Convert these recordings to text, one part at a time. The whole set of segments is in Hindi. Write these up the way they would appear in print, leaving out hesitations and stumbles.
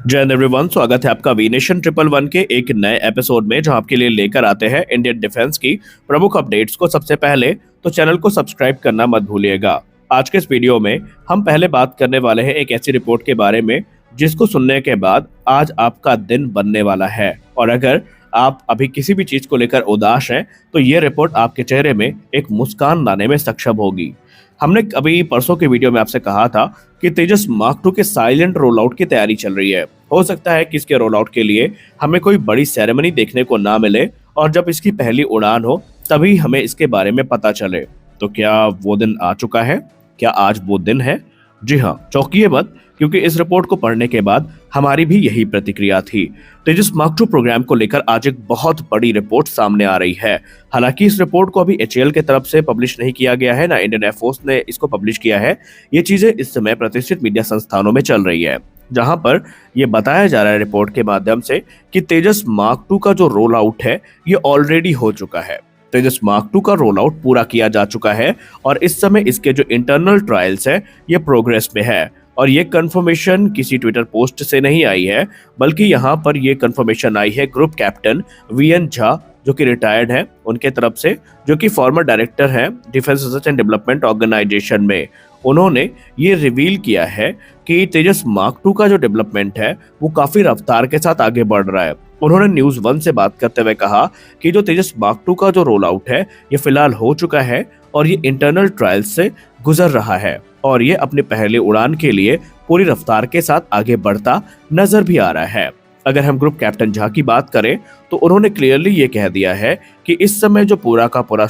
जय हिंद एवरीवन, स्वागत है आपका वी नेशन 111 के एक नए एपिसोड में, जहां आपके लिए लेकर आते हैं इंडियन डिफेंस की प्रमुख अपडेट्स को। सबसे पहले तो चैनल को सब्सक्राइब करना मत भूलिएगा। आज के इस वीडियो में हम पहले बात करने वाले हैं एक ऐसी रिपोर्ट के बारे में जिसको सुनने के बाद आज आपका दिन बनने वाला है। और अगर आप अभी किसी भी चीज को लेकर उदास हैं तो ये रिपोर्ट आपके चेहरे में एक मुस्कान लाने में सक्षम होगी। हमने अभी परसों के वीडियो में आपसे कहा था कि तेजस मार्क 2 के साइलेंट रोल आउट की तैयारी चल रही है। हो सकता है कि इसके रोल आउट के लिए हमें कोई बड़ी सेरेमनी देखने को ना मिले और जब इसकी पहली उड़ान हो तभी हमें इसके बारे में पता चले। तो क्या वो दिन आ चुका है? क्या आज वो दिन है? जी हाँ, चौंकिए मत, क्योंकि इस रिपोर्ट को पढ़ने के बाद हमारी भी यही प्रतिक्रिया थी। तेजस मार्क 2 प्रोग्राम को लेकर आज एक बहुत बड़ी रिपोर्ट सामने आ रही है। हालांकि इस रिपोर्ट को अभी एचएएल की तरफ से पब्लिश नहीं किया गया है, ना इंडियन एयरफोर्स ने इसको पब्लिश किया है। ये चीजें इस समय प्रतिष्ठित मीडिया संस्थानों में चल रही है, जहां पर यह बताया जा रहा है रिपोर्ट के माध्यम से कि तेजस मार्क 2 का जो रोल आउट है ये ऑलरेडी हो चुका है। तेजस मार्क 2 का रोल आउट पूरा किया जा चुका है और इस समय इसके जो इंटरनल ट्रायल्स है ये प्रोग्रेस में है। और ये कंफर्मेशन किसी ट्विटर पोस्ट से नहीं आई है, बल्कि यहाँ पर ये कंफर्मेशन आई है ग्रुप कैप्टन वीएन झा, जो कि रिटायर्ड है, उनके तरफ से, जो कि फॉर्मर डायरेक्टर है defence research and development organisation में। उन्होंने ये रिवील किया है कि तेजस मार्क 2 का जो डेवलपमेंट है वो काफी रफ्तार के साथ आगे बढ़ रहा है। उन्होंने न्यूज 1 से बात करते हुए कहा कि जो तेजस मार्क 2 का जो रोल आउट है ये फिलहाल हो चुका है और ये इंटरनल ट्रायल्स से गुजर रहा है और ये अपनी पहली उड़ान के लिए पूरी रफ्तार के साथ आगे बढ़ता नजर भी आ रहा है। अगर हम ग्रुप कैप्टन झा की बात करें तो उन्होंने क्लियरली ये कह दिया है कि इस समय जो पूरा का पूरा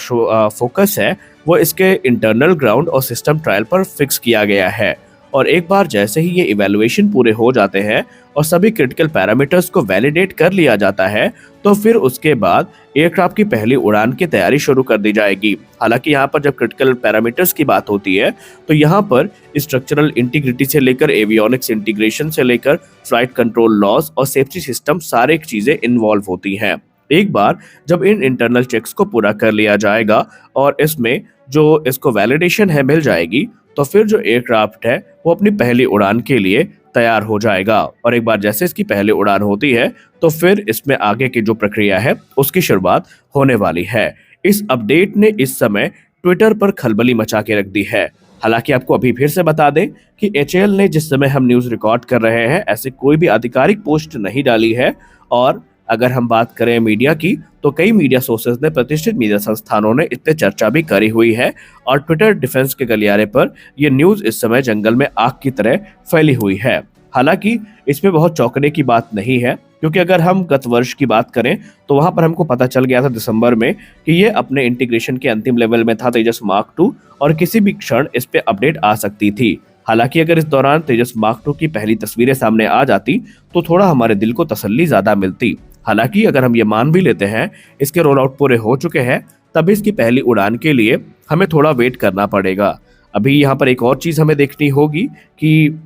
फोकस है वो इसके इंटरनल ग्राउंड और सिस्टम ट्रायल पर फिक्स किया गया है। और एक बार जैसे ही ये इवैल्यूएशन पूरे हो जाते हैं और सभी क्रिटिकल पैरामीटर्स को वैलिडेट कर लिया जाता है तो फिर उसके बाद एयरक्राफ्ट की पहली उड़ान की तैयारी शुरू कर दी जाएगी। हालांकि यहाँ पर जब क्रिटिकल पैरामीटर्स की बात होती है तो यहाँ पर स्ट्रक्चरल इंटीग्रिटी से लेकर एवियोनिक्स इंटीग्रेशन से लेकर फ्लाइट कंट्रोल लॉज और सेफ्टी सिस्टम सारे चीजें इन्वॉल्व होती हैं। एक बार जब इन इंटरनल चेक्स को पूरा कर लिया जाएगा और इसमें जो इसको वैलिडेशन है मिल जाएगी तो फिर जो एयरक्राफ्ट है वो अपनी पहली उड़ान के लिए तैयार हो जाएगा। और एक बार जैसे इसकी पहली उड़ान होती है तो फिर इसमें आगे की जो प्रक्रिया है उसकी शुरुआत होने वाली है। इस अपडेट ने इस समय ट्विटर पर खलबली मचा के रख दी है। हालांकि आपको अभी फिर से बता दें कि एचएएल ने जिस समय हम न्यूज रिकॉर्ड कर रहे हैं ऐसे कोई भी आधिकारिक पोस्ट नहीं डाली है। और अगर हम बात करें मीडिया की तो कई मीडिया सोर्सेज ने, प्रतिष्ठित मीडिया संस्थानों ने इस पे चर्चा भी करी हुई है और ट्विटर डिफेंस के गलियारे पर यह न्यूज इस समय जंगल में आग की तरह फैली हुई है। हालांकि इसमें बहुत चौंकने की बात नहीं है, क्योंकि अगर हम गत वर्ष की बात करें तो वहां पर हमको पता चल गया था दिसंबर में कि ये अपने इंटीग्रेशन के अंतिम लेवल में था तेजस मार्क 2 और किसी भी क्षण इस पे अपडेट आ सकती थी। हालांकि अगर इस दौरान तेजस मार्क 2 की पहली तस्वीरें सामने आ जाती तो थोड़ा हमारे दिल को तसल्ली ज्यादा मिलती। हालांकि अगर हम ये मान भी लेते हैं इसके रोल आउट पूरे हो चुके हैं तभी इसकी पहली उड़ान के लिए हमें थोड़ा वेट करना पड़ेगा। अभी यहाँ पर एक और चीज हमें देखनी होगी कि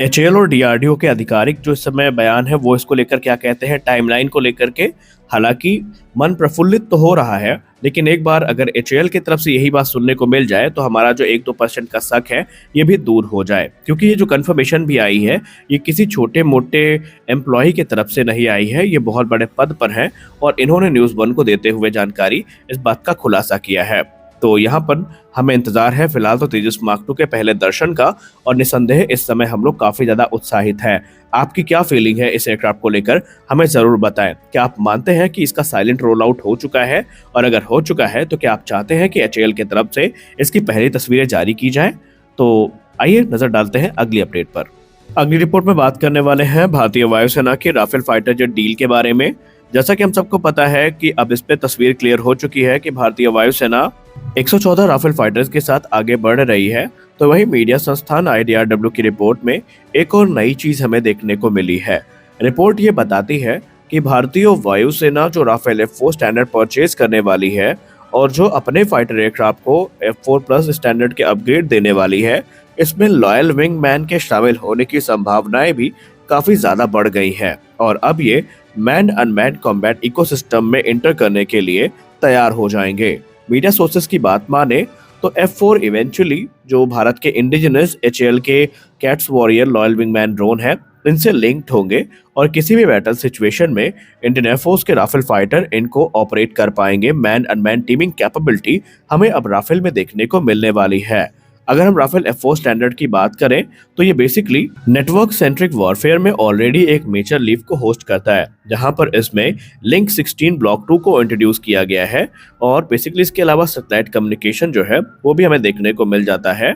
एचएएल और डीआरडीओ के आधिकारिक जो इस समय बयान है वो इसको लेकर क्या कहते हैं, टाइमलाइन को लेकर के। हालांकि मन प्रफुल्लित तो हो रहा है, लेकिन एक बार अगर एचएएल की तरफ से यही बात सुनने को मिल जाए तो हमारा जो 1-2% का शक है ये भी दूर हो जाए। क्योंकि ये जो कंफर्मेशन भी आई है ये किसी छोटे मोटे एम्प्लॉय की तरफ से नहीं आई है, ये बहुत बड़े पद पर है और इन्होंने न्यूज़ 1 को देते हुए जानकारी इस बात का खुलासा किया है। तो यहाँ पर हमें इंतजार है फिलहाल तो तेजस मार्क 2 के पहले दर्शन का, और निसंदेह इस समय हम लोग काफी ज्यादा उत्साहित हैं। आपकी क्या फीलिंग है इस एयरक्राफ्ट को लेकर, हमें जरूर बताएं। क्या आप मानते हैं कि इसका साइलेंट रोल आउट हो चुका है, और अगर हो चुका है तो क्या आप चाहते हैं कि एचएएल की तरफ से इसकी पहली तस्वीरें जारी की जाएं? तो आइए नजर डालते हैं अगली अपडेट पर। अगली रिपोर्ट में बात करने वाले हैं भारतीय वायुसेना के राफेल फाइटर जेट डील के बारे में। जैसा कि हम सबको पता है कि अब इस पे तस्वीर क्लियर हो चुकी है कि भारतीय वायुसेना 114 राफेल फाइटर्स के साथ आगे बढ़ रही है। तो वही मीडिया संस्थान आईडीआरडब्ल्यू की रिपोर्ट में एक और नई चीज हमें देखने को मिली है। रिपोर्ट ये बताती है कि भारतीय वायुसेना जो राफेल F4 स्टैंडर्ड परचेज करने वाली है और जो अपने फाइटर एयरक्राफ्ट को F4+ स्टैंडर्ड के अपग्रेड देने वाली है, इसमें लॉयल विंग मैन के शामिल होने की संभावनाएं भी काफी ज्यादा बढ़ गई हैं और अब ये मैन अनमैन कॉम्बैट इकोसिस्टम में इंटर करने के लिए तैयार हो जाएंगे। मीडिया सोर्सेस की बात माने तो F4 इवेंचुअली जो भारत के इंडिजिनस एचएएल के cats warrior loyal wingman drone है इनसे लिंक्ड होंगे और किसी भी बैटल सिचुएशन में इंडियन एयरफोर्स के राफेल फाइटर इनको ऑपरेट कर पाएंगे। मैन अनमैन टीमिंग कैपेबिलिटी हमें अब राफेल में देखने को मिलने वाली है। अगर हम राफेल F4 स्टैंडर्ड की बात करें तो ये बेसिकली नेटवर्क सेंट्रिक वॉरफेयर में ऑलरेडी एक मेजर लीव को होस्ट करता है, जहां पर इसमें लिंक 16 ब्लॉक 2 को इंट्रोड्यूस किया गया है और बेसिकली इसके अलावा सैटेलाइट कम्युनिकेशन जो है वो भी हमें देखने को मिल जाता है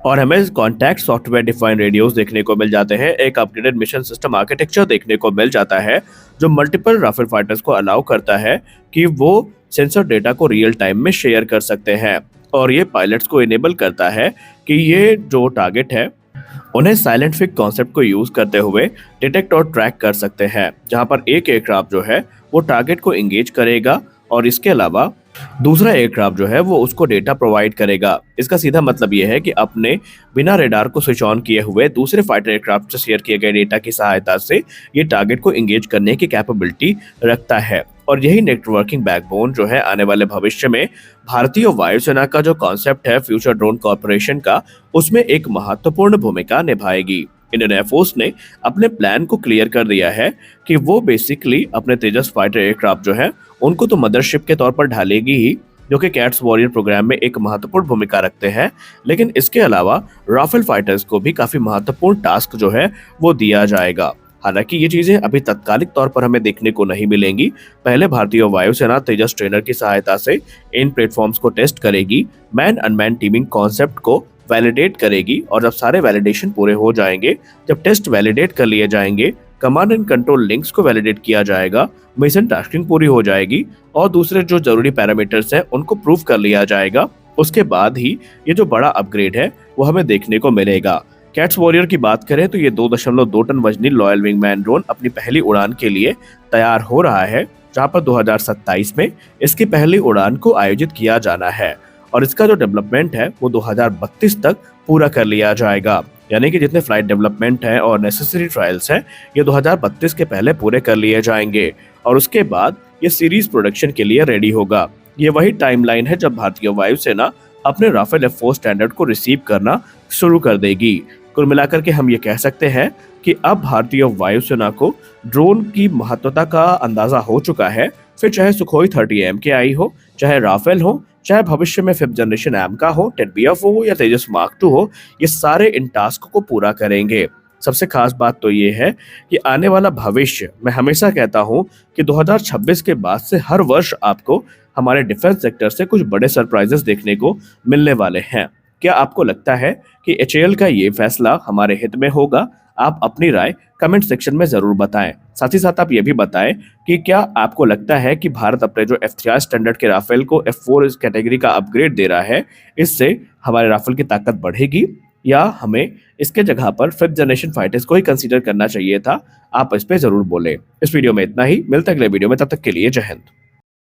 और हमें कॉन्टैक्ट सॉफ्टवेयर डिफाइंड रेडियोस देखने को मिल जाते हैं। एक अपडेटेड मिशन सिस्टम आर्किटेक्चर देखने को मिल जाता है जो मल्टीपल राफेल फाइटर्स को अलाउ करता है कि वो सेंसर डेटा को रियल टाइम में शेयर कर सकते हैं और ये पायलट्स को इनेबल करता है कि ये जो टारगेट है उन्हें साइलेंट फिक कॉन्सेप्ट को यूज करते हुए डिटेक्ट और ट्रैक कर सकते हैं, जहां पर एक एयरक्राफ्ट जो है वो टारगेट को एंगेज करेगा और इसके अलावा दूसरा एयरक्राफ्ट जो है वो उसको डेटा प्रोवाइड करेगा। इसका सीधा मतलब ये है कि अपने बिना रेडार को स्विच ऑन किए हुए दूसरे फाइटर एयरक्राफ्ट से शेयर किए गए डेटा की सहायता से ये टारगेट को एंगेज करने की कैपेबिलिटी रखता है। और यही नेटवर्किंग बैकबोन जो है आने वाले भविष्य में भारतीय वायुसेना का जो कॉन्सेप्ट है फ्यूचर ड्रोन कॉर्पोरेशन का, उसमें एक महत्वपूर्ण भूमिका निभाएगी। इंडियन एयरफोर्स ने अपने प्लान को क्लियर कर दिया है कि वो बेसिकली अपने तेजस फाइटर एयरक्राफ्ट जो है उनको तो मदरशिप के तौर पर ढालेगी ही, जो कि कैट्स वॉरियर प्रोग्राम में एक महत्वपूर्ण भूमिका रखते हैं, लेकिन इसके अलावा राफेल फाइटर्स को भी काफी महत्वपूर्ण टास्क जो है वो दिया जाएगा। हालांकि ये चीजें अभी तत्कालिक तौर पर हमें देखने को नहीं मिलेंगी। पहले भारतीय वायुसेना तेजस ट्रेनर की सहायता से इन प्लेटफॉर्म्स को टेस्ट करेगी, मैन अनमैन टीमिंग कॉन्सेप्ट को वैलिडेट करेगी और जब सारे वैलिडेशन पूरे हो जाएंगे, जब टेस्ट वैलिडेट कर लिए जाएंगे, कमांड एंड कंट्रोल लिंक्स को वैलिडेट किया जाएगा, मिशन टास्किंग पूरी हो जाएगी और दूसरे जो जरूरी पैरामीटर्स हैं उनको प्रूव कर लिया जाएगा, उसके बाद ही ये जो बड़ा अपग्रेड है वो हमें देखने को मिलेगा। कैट्स वॉरियर की बात करें तो ये 2.2 टन वजनी लॉयल विंगमैन ड्रोन अपनी पहली उड़ान के लिए तैयार हो रहा है, जहां पर 2027 में इसकी पहली उड़ान को आयोजित किया जाना है और इसका जो डेवलपमेंट है वो 2032 तक पूरा कर लिया जाएगा। यानी कि जितने फ्लाइट डेवलपमेंट है और नेसेसरी ट्रायल्स हैं ये 2032 के पहले पूरे कर लिए जाएंगे और उसके बाद ये सीरीज प्रोडक्शन के लिए रेडी होगा। ये वही टाइमलाइन है जब भारतीय वायुसेना अपने राफेल F4 स्टैंडर्ड को रिसीव करना शुरू कर देगी। कुल मिलाकर के हम ये कह सकते हैं कि अब भारतीय वायुसेना को ड्रोन की महत्वता का अंदाजा हो चुका है। फिर चाहे सुखोई 30 MKI हो, चाहे राफेल हो, चाहे भविष्य में 5th जनरेशन AMCA हो, 10BF हो या तेजस मार्क 2 हो, ये सारे इन टास्क को पूरा करेंगे। सबसे खास बात तो ये है कि आने वाला भविष्य, मैं हमेशा कहता हूं कि 2026 के बाद से हर वर्ष आपको हमारे डिफेंस सेक्टर से कुछ बड़े सरप्राइजेस देखने को मिलने वाले हैं। क्या आपको लगता है कि HAL का ये फैसला हमारे हित में होगा? आप अपनी राय कमेंट सेक्शन में जरूर बताएं। साथ ही साथ आप ये भी बताएं कि क्या आपको लगता है कि भारत अपने जो F3 स्टैंडर्ड के राफेल को F4 कैटेगरी का अपग्रेड दे रहा है, इससे हमारे राफेल की ताकत बढ़ेगी या हमें इसके जगह पर 5th जनरेशन फाइटर्स को ही कंसीडर करना चाहिए था? आप इस पे जरूर बोलें। इस वीडियो में इतना ही, मिलते हैं अगले वीडियो में, तब तक के लिए जय हिंद।